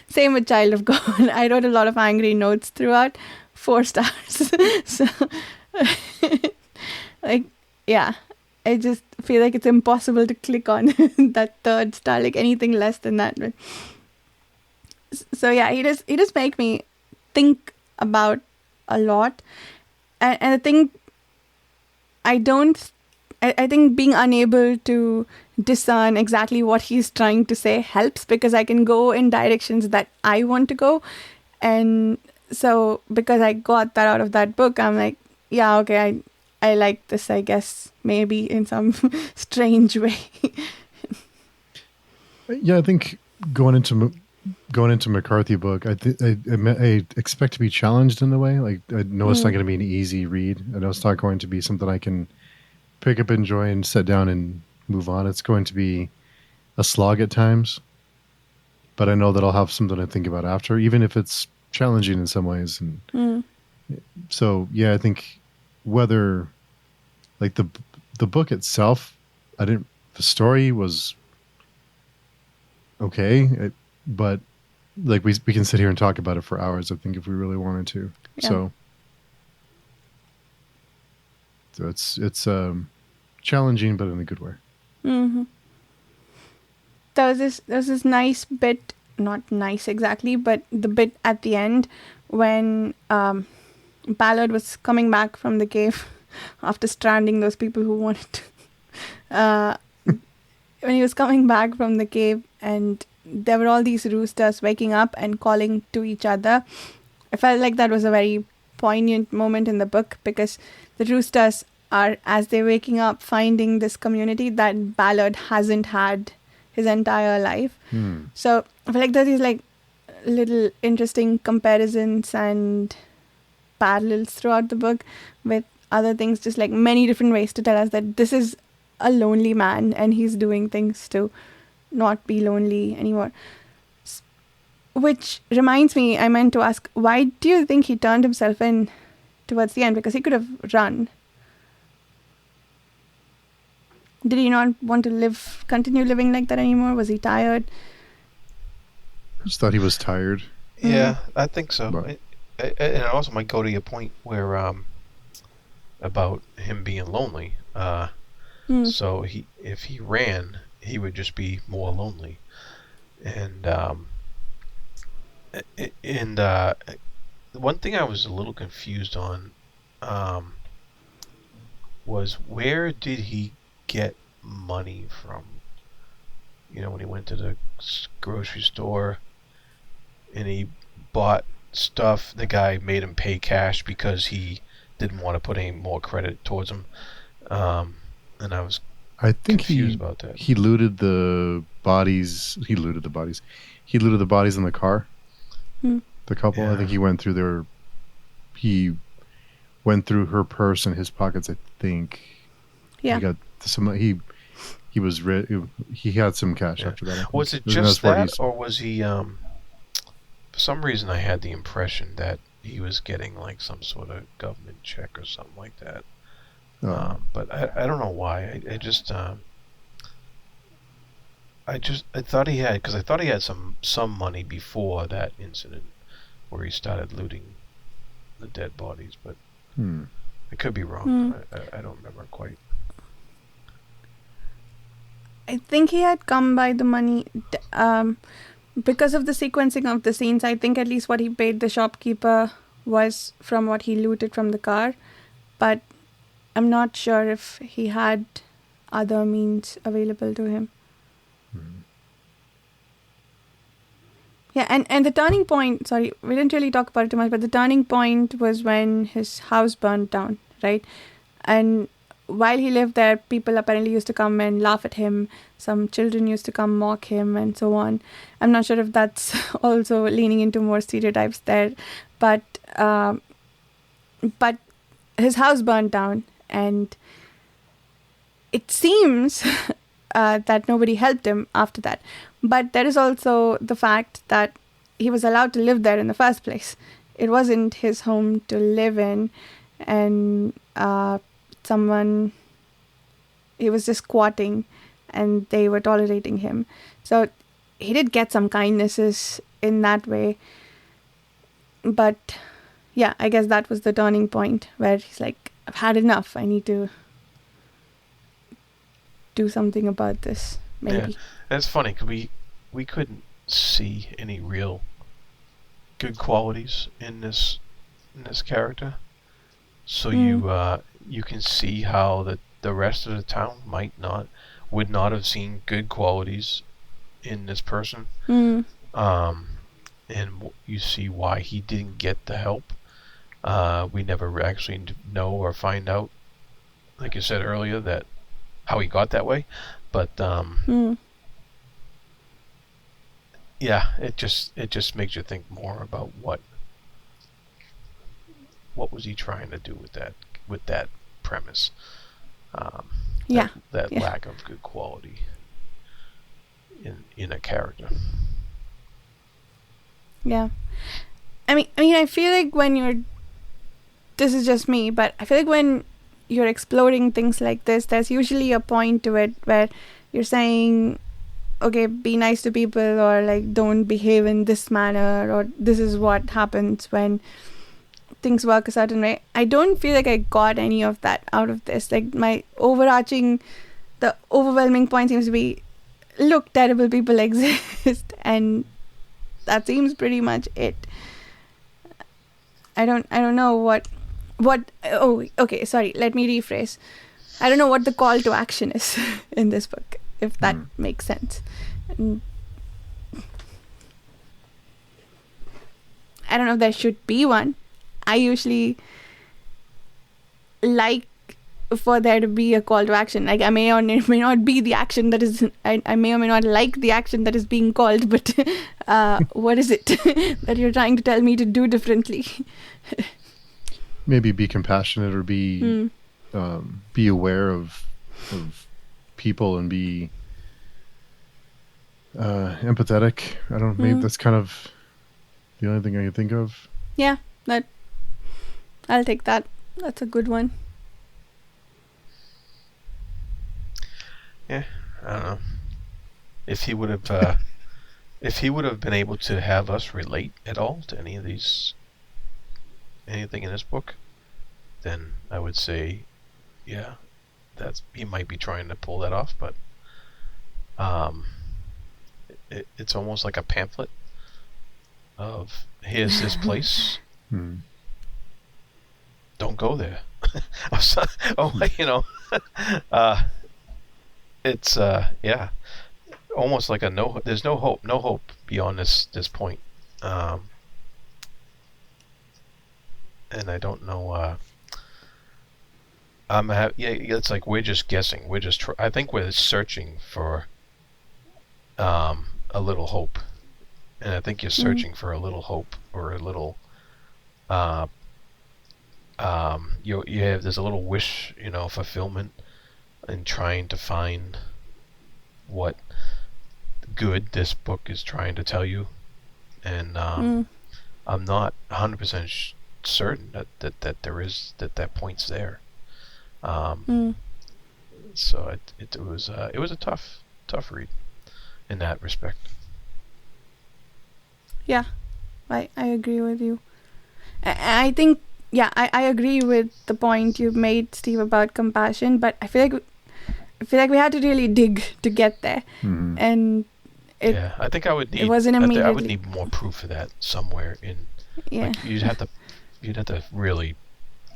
Same with Child of God. I wrote a lot of angry notes throughout. 4 stars. So, like, yeah. I just feel like it's impossible to click on that 3rd star, like anything less than that. So yeah, he does make me think about a lot. And I think I think being unable to discern exactly what he's trying to say helps, because I can go in directions that I want to go. And so because I got that out of that book, I'm like, yeah, okay, I like this, I guess, maybe in some strange way. Yeah, I think going into McCarthy book, I expect to be challenged in a way. Like, I know it's not going to be an easy read. I know it's not going to be something I can pick up, enjoy, and sit down and move on. It's going to be a slog at times, but I know that I'll have something to think about after, even if it's challenging in some ways. And so, yeah, I think whether like the book itself, the story was okay, but like we can sit here and talk about it for hours, I think, if we really wanted to. Yeah. So it's challenging, but in a good way. Mm-hmm. There was this nice bit, not nice exactly, but the bit at the end when Ballard was coming back from the cave after stranding those people who wanted to. When he was coming back from the cave, and there were all these roosters waking up and calling to each other. I felt like that was a very poignant moment in the book, because the roosters are, as they're waking up, finding this community that Ballard hasn't had his entire life. So I feel like there's these like little interesting comparisons and parallels throughout the book with other things, just like many different ways to tell us that this is a lonely man and he's doing things to not be lonely anymore. Which reminds me, I meant to ask, why do you think he turned himself in towards the end? Because he could have run. Did he not want to continue living like that anymore? Was he tired? I just thought he was tired. Yeah, I think so. And it also might go to your point where about him being lonely. So if he ran, he would just be more lonely. And one thing I was a little confused on was, where did he get money from? You know, when he went to the grocery store and he bought stuff, the guy made him pay cash because he didn't want to put any more credit towards him. And I think confused about that. He looted the bodies. He looted the bodies in the car. The couple. Yeah. I think he went through her purse and his pockets, I think. Yeah. He got some. He had some cash after that. Was it just that, or was he? For some reason, I had the impression that he was getting like some sort of government check or something like that. But I don't know why. I thought he had, because I thought he had some money before that incident where he started looting the dead bodies, but I could be wrong. I don't remember quite. I think he had come by the money because of the sequencing of the scenes. I think at least what he paid the shopkeeper was from what he looted from the car, but I'm not sure if he had other means available to him. Yeah, and the turning point, sorry, we didn't really talk about it too much, but the turning point was when his house burned down, right? And while he lived there, people apparently used to come and laugh at him. Some children used to come mock him and so on. I'm not sure if that's also leaning into more stereotypes there, but his house burned down, and it seems that nobody helped him after that. But there is also the fact that he was allowed to live there in the first place. It wasn't his home to live in, and he was just squatting, and they were tolerating him. So he did get some kindnesses in that way. But yeah, I guess that was the turning point where he's like, I've had enough. I need to do something about this, maybe. Yeah, that's funny because we couldn't see any real good qualities in this character. So you can see how the rest of the town would not have seen good qualities in this person. And you see why he didn't get the help. We never actually know or find out, like you said earlier, that how he got that way. But yeah, it just makes you think more about what was he trying to do with that premise. That lack of good quality in a character. Yeah. I mean, I feel like this is just me, but I feel like when you're exploring things like this, there's usually a point to it where you're saying, okay, be nice to people, or like don't behave in this manner, or this is what happens when things work a certain way. I don't feel like I got any of that out of this. Like the overwhelming point seems to be, look, terrible people exist, and that seems pretty much it. I don't know what oh, okay, sorry, let me rephrase. I don't know what the call to action is in this book, if that makes sense. I don't know if there should be one. I usually like for there to be a call to action. Like I may or may not be the action that is, I may or may not like the action that is being called, but what is it that you're trying to tell me to do differently? Maybe be compassionate, or be aware of people, and be empathetic. I don't know, maybe that's kind of the only thing I can think of. Yeah, I'll take that. That's a good one. Yeah, I don't know. If he would have been able to have us relate at all to anything in this book, then I would say, yeah, he might be trying to pull that off, but it's almost like a pamphlet of, here's this place, don't go there. It's almost like there's no hope beyond this point. And I don't know, it's like we're just guessing. I think we're searching for a little hope. And I think you're searching for a little hope, or a little there's a little wish, fulfillment, in trying to find what good this book is trying to tell you. And I'm not 100% certain that there is that point's there. So it was a tough read in that respect. Yeah, I agree with you. I think, I agree with the point you made, Steve, about compassion, but I feel like feel like we had to really dig to get there. And I think I would need. It wasn't I immediately. would need more proof of that somewhere in. Yeah. Like you'd have to really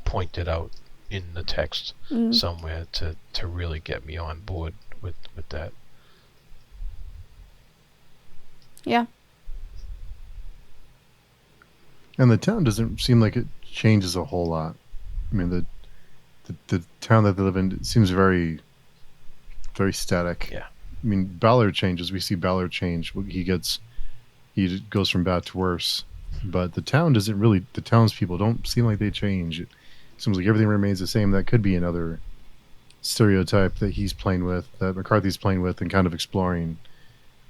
point it out in the text somewhere to really get me on board with that. Yeah. And the town doesn't seem like it changes a whole lot. I mean, the town that they live in, it seems very, very static. Yeah. I mean, Ballard changes. We see Ballard change. He goes from bad to worse. But the town doesn't really. The townspeople don't seem like they change. It seems like everything remains the same. That could be another stereotype that he's playing with, that McCarthy's playing with, and kind of exploring.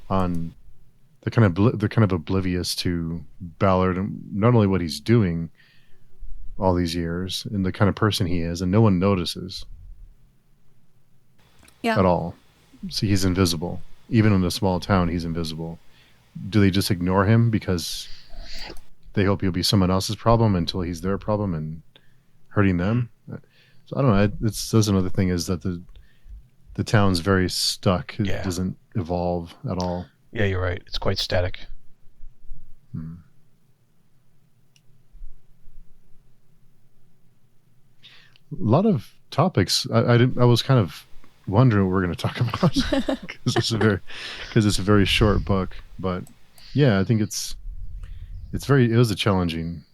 On they're kind of oblivious to Ballard and not only what he's doing all these years and the kind of person he is, and no one notices. Yeah. At all. So he's invisible. Even in a small town, he's invisible. Do they just ignore him because they hope he'll be someone else's problem until he's their problem and hurting them? So I don't know. That's another thing is that the town's very stuck. It doesn't evolve at all. Yeah, you're right. It's quite static. A lot of topics. I was kind of wondering what we're going to talk about because it's a very short book. But yeah, I think it was a challenging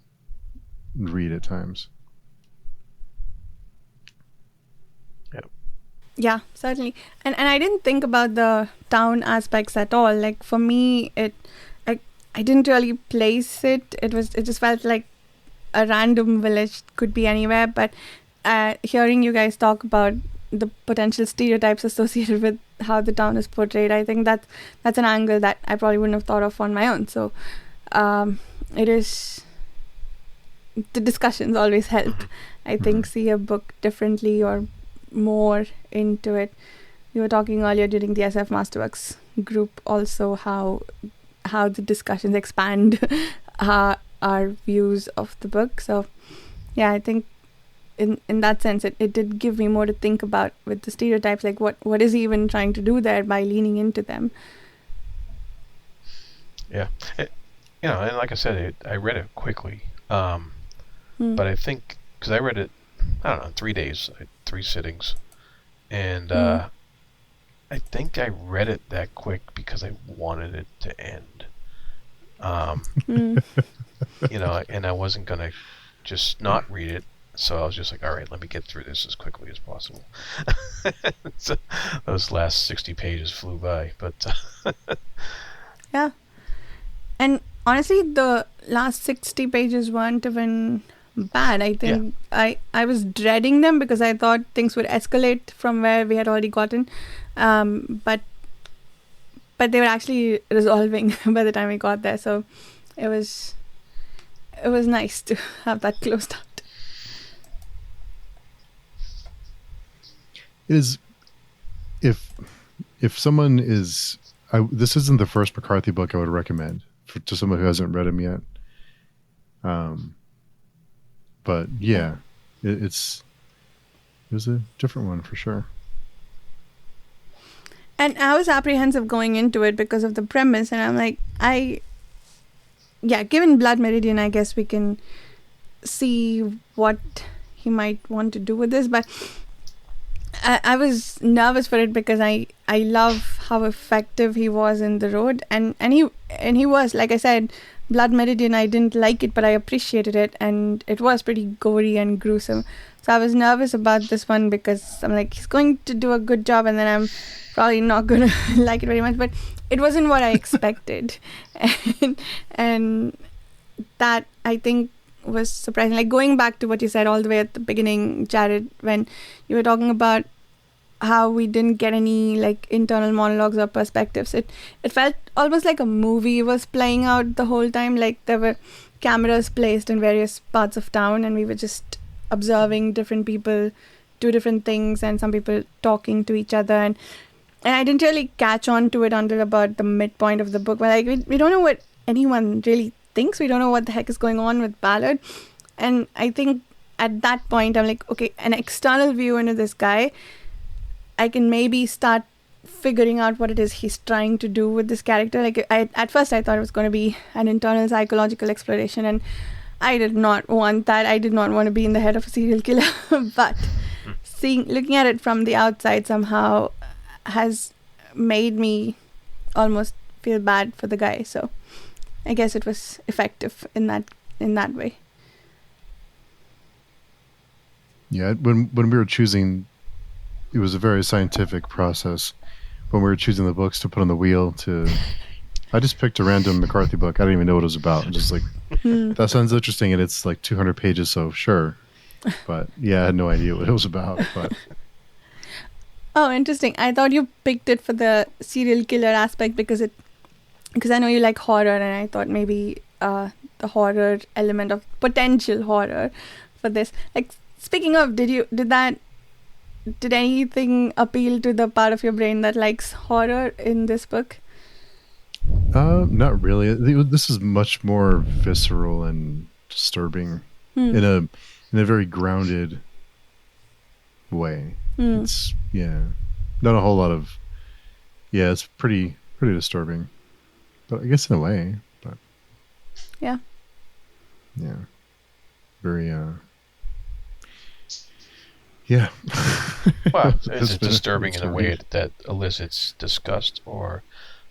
read at times. Yeah, certainly. And I didn't think about the town aspects at all. Like for me, I didn't really place it. It just felt like a random village, could be anywhere. But hearing you guys talk about the potential stereotypes associated with how the town is portrayed, I think that's an angle that I probably wouldn't have thought of on my own. So it is, the discussions always help. I think see a book differently or more into it. We were talking earlier during the SF Masterworks group also how the discussions expand our views of the book. So yeah, I think in that sense it did give me more to think about with the stereotypes, like what is he even trying to do there by leaning into them. Yeah. And like I said, I read it quickly. But I think because I read it, I don't know, 3 days, 3 sittings. And I think I read it that quick because I wanted it to end. And I wasn't going to just not read it. So I was just like, all right, let me get through this as quickly as possible. So those last 60 pages flew by. But yeah. And honestly, the last 60 pages weren't even bad. I think I was dreading them because I thought things would escalate from where we had already gotten, but they were actually resolving by the time we got there. So it was nice to have that closed out. It is, if someone is, this isn't the first McCarthy book I would recommend to someone who hasn't read him yet. But yeah, it was a different one for sure. And I was apprehensive going into it because of the premise, and I'm like, given Blood Meridian, I guess we can see what he might want to do with this, but I was nervous for it because I love how effective he was in The Road, and he was, like I said, Blood Meridian, I didn't like it, but I appreciated it, and it was pretty gory and gruesome. So I was nervous about this one because I'm like, he's going to do a good job, and then I'm probably not going to like it very much. But it wasn't what I expected, and that I think was surprising. Like going back to what you said all the way at the beginning, Jarrod, when you were talking about how we didn't get any like internal monologues or perspectives. It felt almost like a movie was playing out the whole time. Like there were cameras placed in various parts of town and we were just observing different people do different things and some people talking to each other. And I didn't really catch on to it until about the midpoint of the book. But like we don't know what anyone really thinks. We don't know what the heck is going on with Ballard. And I think at that point I'm like, okay, an external view into this guy, I can maybe start figuring out what it is he's trying to do with this character. Like, at first I thought it was going to be an internal psychological exploration, and I did not want that. I did not want to be in the head of a serial killer. But looking at it from the outside somehow has made me almost feel bad for the guy. So I guess it was effective in that way. Yeah, when we were choosing, it was a very scientific process. When we were choosing the books to put on the wheel, I just picked a random McCarthy book. I didn't even know what it was about. I'm just like, that sounds interesting, and it's like 200 pages, so sure. But yeah, I had no idea what it was about. But oh, interesting. I thought you picked it for the serial killer aspect because I know you like horror, and I thought maybe the horror element of potential horror for this. Like, speaking of, did anything appeal to the part of your brain that likes horror in this book? Not really. This is much more visceral and disturbing in a very grounded way. It's not a whole lot of it's pretty disturbing, but I guess in a way. But yeah, very Well, it's disturbing in a way that elicits disgust or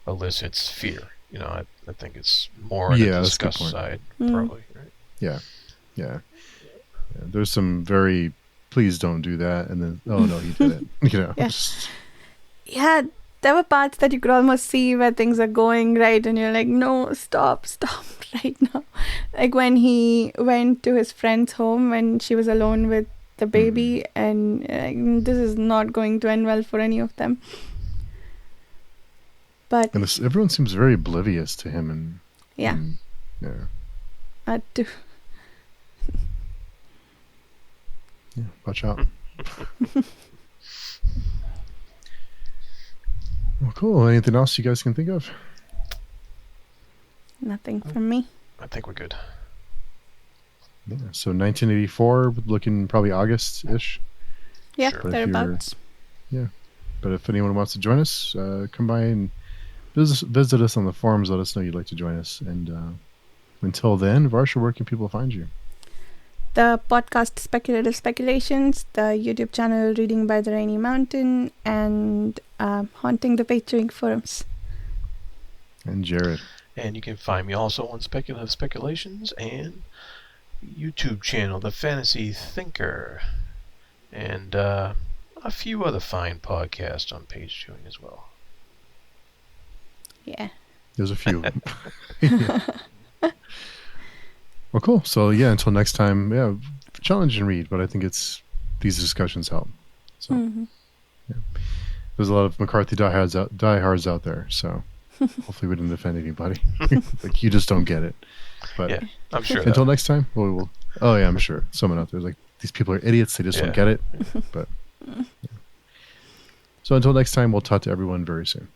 elicits fear. I think it's more on the disgust side, probably. Right? Yeah. There's some very, please don't do that, and then, oh no, he did it. Yeah, there were parts that you could almost see where things are going right, and you're like, no, stop right now. Like when he went to his friend's home when she was alone with the baby, and this is not going to end well for any of them. But everyone seems very oblivious to him, and that too. Yeah, watch out. Well, cool. Anything else you guys can think of? Nothing from me. I think we're good. Yeah, so 1984, looking probably August-ish. Yeah, Sure. thereabouts. Yeah, but if anyone wants to join us, come by and visit us on the forums. Let us know you'd like to join us. And until then, Varsha, where can people find you? The podcast Speculative Speculations, the YouTube channel Reading by the Rainy Mountain, and Haunting the Patreon forums. And Jarrod. And you can find me also on Speculative Speculations and YouTube channel, The Fantasy Thinker, and a few other fine podcasts on page viewing as well. Yeah. There's a few. Well, cool. So yeah, until next time, challenge and read, but I think these discussions help. So there's a lot of McCarthy diehards out there, so hopefully we didn't offend anybody. Like, you just don't get it. But yeah, I'm sure. Until next time, we will. Oh yeah, I'm sure someone out there's like, these people are idiots. They just don't get it. But so until next time, we'll talk to everyone very soon.